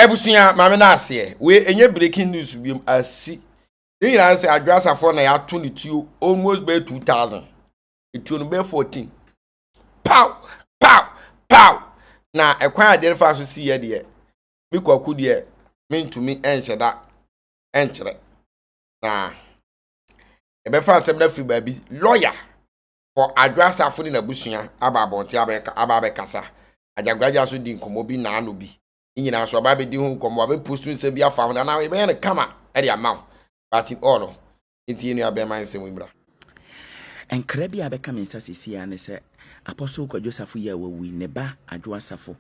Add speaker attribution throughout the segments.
Speaker 1: Ebusuya mame na ase we enye breaking news bi asi you know say Asafo na ya 22 almost by 2000 it will be 14 pow na ekwan ade fa so si ye de mi kwaku de me ntumi enhyeda enkyere na ebe fa asem na free baby lawyer for Asafo ni na busuya ababonti ababekasa Ajagurajah so di nkomo bi na ano bi nyina so aba be di hu nkomo abe post nsem bi afa ho na we be na kama e de amount but in all nti enu abe man nsem imra
Speaker 2: enkra bi abeka mensa sisia ne se apostle Joseph ya wawi ne ba Asafo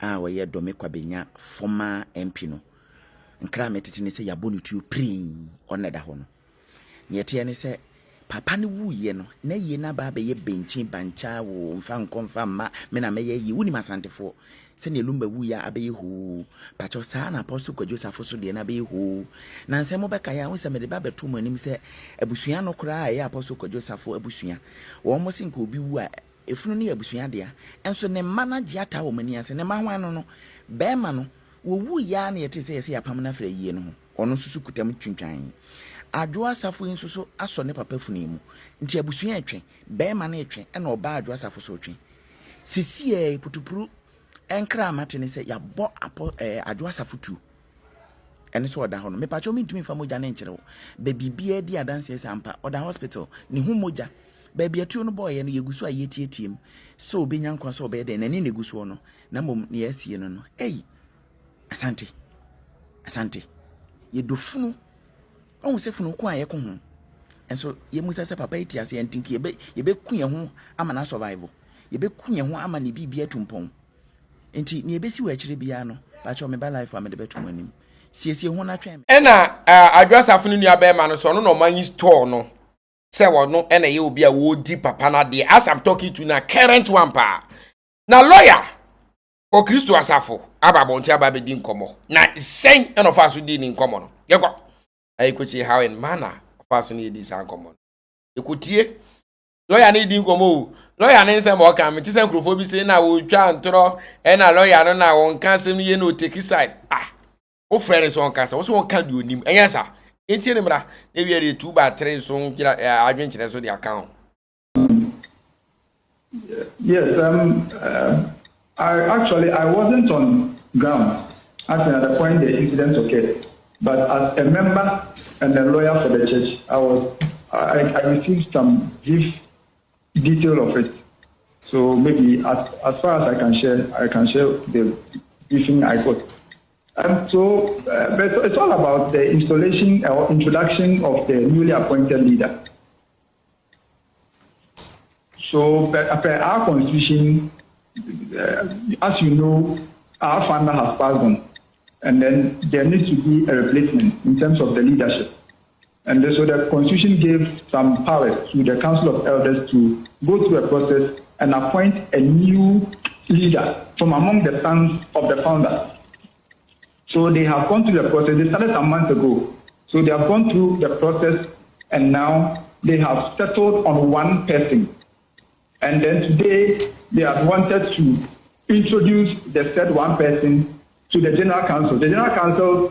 Speaker 2: a we dome kwabenya former MP no nkra metete ne se yabonu tu prin oneda ho no yete ne se papa ne wuye no na ye na ba be ye benchi bancha wo mfa nkomfa ma me na me ye yi wuni masantefo se ne lumba wuya abe hu pacho sa na apostle Joseph so de na be hu na nse mo beka ya wo se me de ba beto mo anim se abusua no kra ya apostle Joseph abusua wo mo sin ko bi wu a efunu ne abusua de a enso ne ma na gye ata wo mani ase ne ma hwan no be ma no wo wuya na yete se ye apam na fra yie no ono susu kutam twintwan Adwoa Sarfo insuso aso ne papa funu mu nti abusua etwe be ma na etwe e na oba Adwoa Sarfo so etwe sisi putupuru enkra amate ne se yabo Adwoa Sarfo tu ene so oda ho no me pa cho mintumi fa moja ne nkere wo be bibia di adanse se ampa oda hospital ni hu moja be bia tu no boy no yegusu ayetietim so obi nyankwa so be de nani negusu no na mom ne yasie no no asante ye dofunu on se funu ko aye ko ho enso ye musa se papa iti ase entinki ye be ku ye ho ama na survival ye be ku ye ho ama ne bibia tumpon enti ne ye be si wa akire bia no ba cho me ba life am de betum anim siesie ho na twem
Speaker 1: ena Adwoa Sarfo ni aba ma no so no man store no se wo no ena ye obi a wo di papa na de as I'm talking to na current one pa na lawyer o Kristo Asafo ababonti ababe di nkomo na sen eno fa so di ni nkomo no ye ko ayikochi how in manner person ni di san nkomo ekutie lawyer ni di nkomo lawyer ni nsem o kan meti sen krofo bi se na wo twa ntoro e na lawyer no na won kan sem ye no take side o friend so on kan se wo so on kan di onim enye sa enti ne mra na wi re 2 by 3 so kira adwenkyere so di account.
Speaker 3: Yes, I wasn't on ground at the point the incident occurred, but as a member and a lawyer for the church, I received some brief detail of it. So maybe as far as I can share the briefing I got. So it's all about the installation or introduction of the newly appointed leader. So per our constitution, as you know, our founder has passed on, and then there needs to be a replacement in terms of the leadership. And so the constitution gave some powers to the Council of Elders to go through a process and appoint a new leader from among the sons of the founder. So they have gone through the process. They started a month ago. So they have gone through the process, and now they have settled on one person. And then today, they have wanted to introduce the said one person to the General Council. The General Council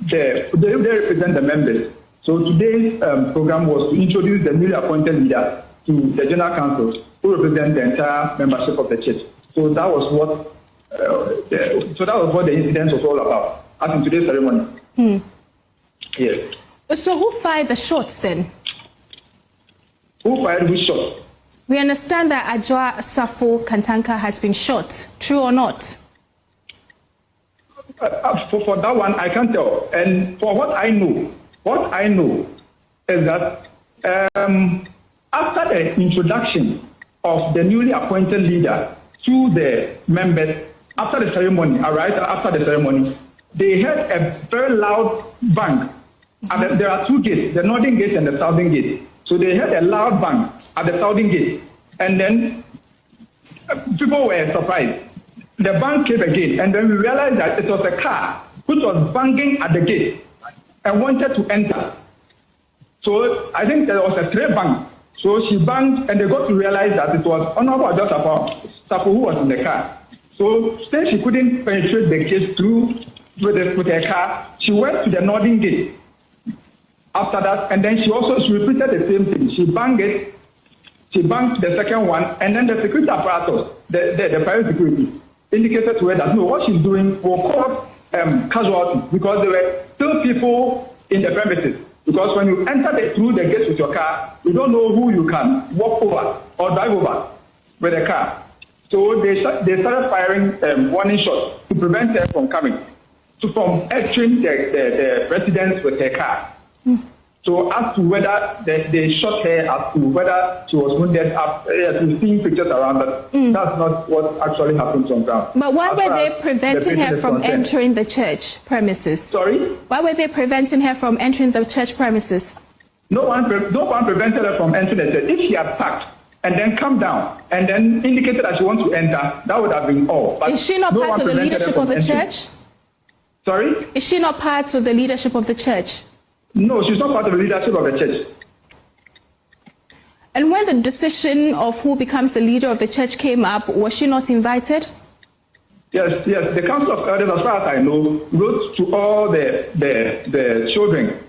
Speaker 3: they represent the members. So today's program was to introduce the newly appointed leader to the General Council, who represent the entire membership of the church. So that was what the incident was all about, as in today's ceremony. Yes.
Speaker 4: So who fired the shots then?
Speaker 3: Who fired which shots?
Speaker 4: We understand that Adwoa Sarfo Kantanka has been shot. True or not?
Speaker 3: For that one, I can't tell. And for what I know is that after the introduction of the newly appointed leader to the members, after the ceremony, they heard a very loud bang. And there are two gates, the northern gate and the southern gate. So they heard a loud bang at the southern gate. And then people were surprised. The bang came again, and then we realized that it was a car which was banging at the gate and wanted to enter. So I think there was a stray bang. So she banged, and they got to realize that it was Honorable Ajagurajah who was in the car. So since she couldn't penetrate the gate through with her car, she went to the northern gate. After that, and then she repeated the same thing. She banged it. She banged the second one, and then the security apparatus, the private security, indicated to her that no, what she's doing will cause casualties because there were still people in the premises. Because when you enter through the gate with your car, you don't know who you can walk over or drive over with a car. So they started firing warning shots to prevent her from coming, from entering the residence with her car. So as to whether they shot her, as to whether she was wounded, we've seen pictures around that. That's not what actually happened on ground.
Speaker 4: But why were they preventing her from entering the church premises?
Speaker 3: Sorry?
Speaker 4: Why were they preventing her from entering the church premises?
Speaker 3: No one prevented her from entering the church. If she had packed and then come down and then indicated that she wants to enter, that would have been all. But
Speaker 4: is she not part of the leadership of the church?
Speaker 3: Sorry?
Speaker 4: Is she not part of the leadership of the church?
Speaker 3: No, she's not part of the leadership of the church.
Speaker 4: And when the decision of who becomes the leader of the church came up, was she not invited?
Speaker 3: Yes. The Council of Elders, as far as I know, wrote to all the children,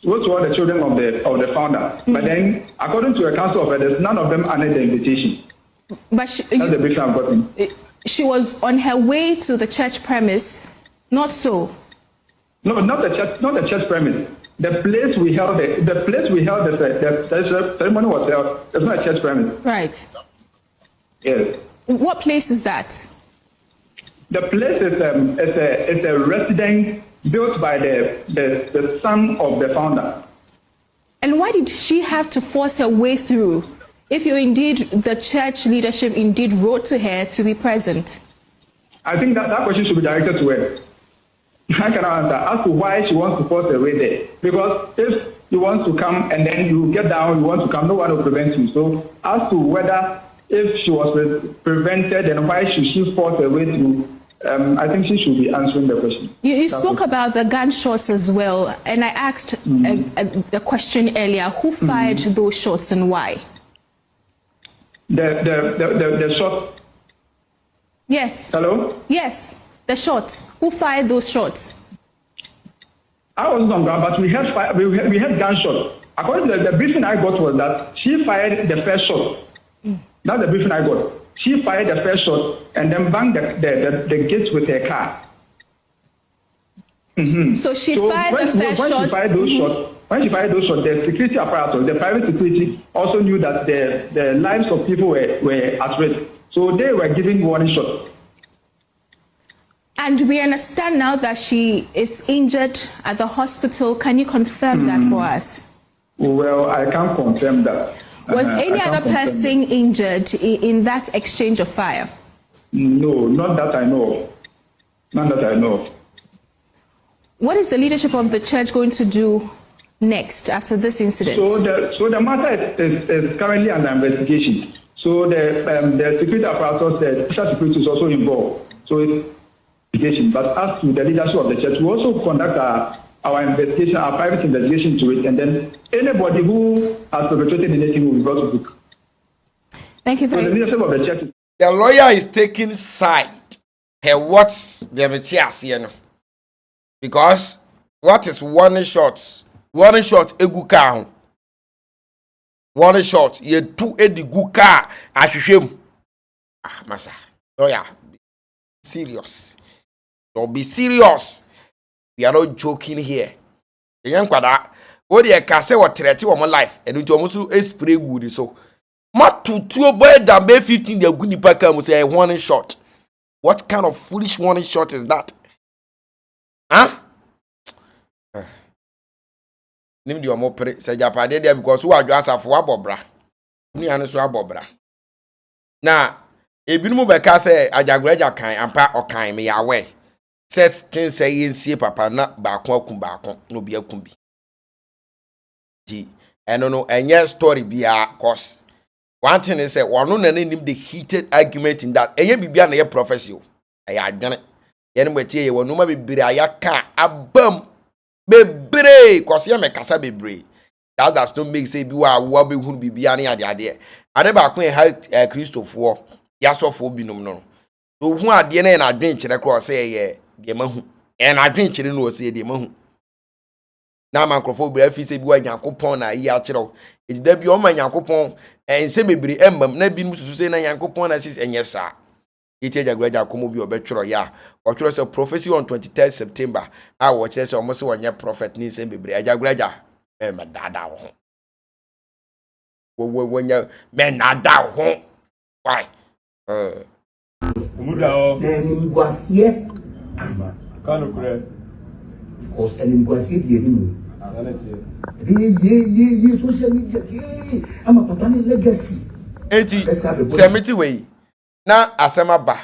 Speaker 3: of the founder. But then, according to the Council of Elders, none of them honored the invitation.
Speaker 4: But
Speaker 3: that's the briefing I've gotten.
Speaker 4: She was on her way to the church premise, not so.
Speaker 3: No, not the church premise. The place we held the ceremony was held. It's not a church premise.
Speaker 4: Right.
Speaker 3: Yes.
Speaker 4: What place is that?
Speaker 3: The place is a residence built by the son of the founder.
Speaker 4: And why did she have to force her way through? If the church leadership indeed wrote to her to be present.
Speaker 3: I think that question should be directed to her. I cannot answer as to why she wants to force her way there. Because if you want to come and then you get down, you want to come, no one will prevent you. So as to whether if she was prevented and why should she force her way through, I think she should be answering the question.
Speaker 4: You spoke about the gunshots as well, and I asked a question earlier. Who fired those shots and why?
Speaker 3: The shot.
Speaker 4: Yes.
Speaker 3: Hello?
Speaker 4: Yes. The shots. Who fired those shots?
Speaker 3: I wasn't on ground, but we had gunshots. According to the briefing I got was that she fired the first shot. That's the briefing I got. She fired the first shot and then banged the gates with her car.
Speaker 4: So she fired the first shot.
Speaker 3: When she fired those shots, the security apparatus, the private security, also knew that the lives of people were at risk. So they were giving warning shots.
Speaker 4: And we understand now that she is injured at the hospital. Can you confirm that for us?
Speaker 3: Well, I can't confirm that.
Speaker 4: Was any other person injured in that exchange of fire?
Speaker 3: No, not that I know of. Not that I know of.
Speaker 4: What is the leadership of the church going to do next after this incident?
Speaker 3: So the matter is currently under investigation. So the security apparatus, the social security is also involved. So it's investigation. But as to the leadership of the church, we also conduct our investigation, our private investigation to it, and then anybody who has perpetrated anything will be brought to book.
Speaker 4: Thank you very much.
Speaker 3: So the leadership of the church.
Speaker 1: The lawyer is taking side. Her what's the material, because what is one shot? One shot egu car. One shot ye two egu car ahwehwem. Ah masa. Lawyer, serious. Don't be serious. We are not joking here. The young kwada, what they can say what threat to my life, and it almost spray good so. Mat to two boy that be 15 the good nipa come say one shot. What kind of foolish one shot is that? Huh? Nim di omo pere say japade there because who adwo Asafo abobra. Ni ane so abobra. Na ebinumu beka say Ajagurajah kan ampa okan me yawe. Set things say yensie papa na baako akum baako no bi akum bi. Di eno no enye story bia cause one thing is say one no nim the heated argument in that enye bibia na ye prophecy o. Aya adwene. Ye no matie ye wonu ma bibire ayaka abam bebre cause ye me kasa bebre. That does not make say bi wa be hunu bibia na ade ade. Ade baako e ha Kristo fo ya sofo binom no. so hu ade na na adwen kire cross ye de mahu na adwen kire no se de mahu na makrofo bra fi se bi wa Nyankopon na yi a kire ejida bi o ma Nyankopon ense bebre embam na bi mususu se na Nyankopon na sis enye sa iti Ajagurajah komo bi obetworo ya otworo se prophecy on 23 September a wo kire se omo se wonye prophet ni se bebre Ajagurajah me dada wo wonya me nada ho why
Speaker 5: Muda o
Speaker 6: Nenguasie
Speaker 5: kanu kure
Speaker 6: because nenguasie die ni ye social media ke ama papa ni legacy
Speaker 1: enti semiti we na asema ba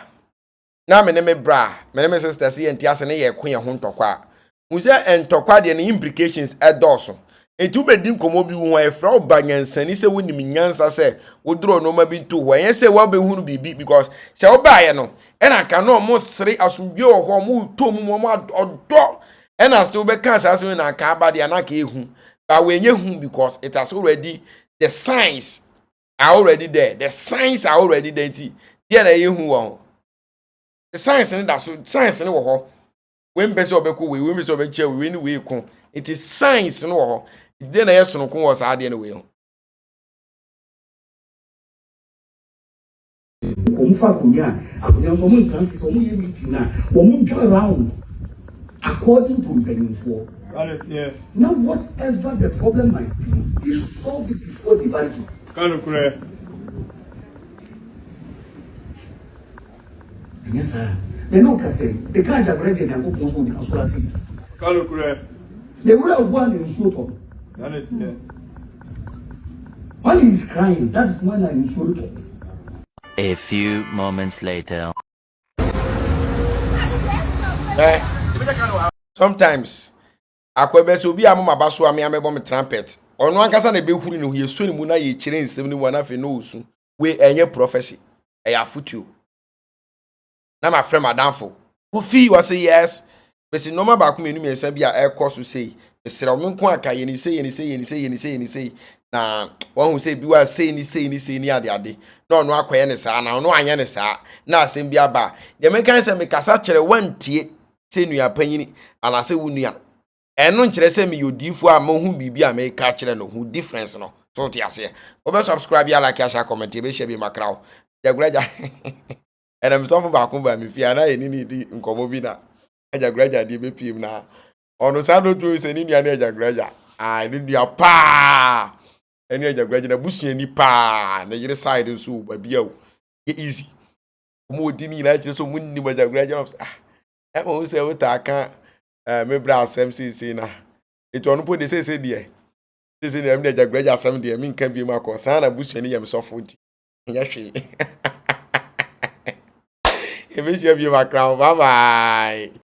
Speaker 1: na me bra me sister se enti ase ne ye ko ye ho ntokwa mu se entokwa de ne implications edoso enti ubedi nkomo bi hu efra obanyansani se wonim nyansa se wodro no ma bi to ho yen se wa be hunu bibi because se obaye no ena ka no mo sere asumbi ho mo to mu mo odo ena still be kan asase na ka abade na ka ehu ba we nye hu because it has already the signs are already there. The signs are already there. Here na yehu wo. The signs in that so signs in wo. When person obeko we person obeche we ni we ko. It is signs no wo. Then na yeso no ko was ade anyway.
Speaker 6: Omfa kunya akunya so mo Francis o mo ye meeting na o mo go around according to Benifo. Now whatever the problem might be, you should solve it before the budget.
Speaker 5: kanu kure
Speaker 6: Yes, sir. They know can say they can't have ready and go for the council seat.
Speaker 5: kanu kure
Speaker 6: They would have won in Soto. When he is crying, that is when I insult it.
Speaker 7: A few moments later.
Speaker 1: Sometimes akwebe so bi amama baso ame amebo me trumpet ono ankasa na be huru ne hu ni mu na ye kire nsem ni mu na fe no osu we enye prophecy eya futu na my friend madamfo Kofi was say yes besi no ma ba ko menu mensa bi a ekoso sei besira o menko aka ye ni sei na won hu sei bi wa sei ni ade na ono akoye ne saa na ono anya ne saa na asem bi aba de menkan se me kasa kire wantie se nua panyini ana se wunua eno nkire se me yodifo a mahu bibi a me ka kire no hu difference no so ti ase obe subscribe ya like ya share comment e be share bi makraw Ajagurajah ena me so fo ba ko ba me fi ana ye ni di nkomo bi na Ajagurajah di be pim na ono sa no do se ni nua na Ajagurajah ni nua pa eni Ajagurajah na busua ni pa na yire side so ba bia o easy mo di ni na kire so munni Ajagurajah o se o ta kan me bra asem si na eto no po de se de se na me Ajagurajah asem de me nkan bi ma ko sa na busu ni yam sofo nti nya hwe e be je bi ma crown bye bye.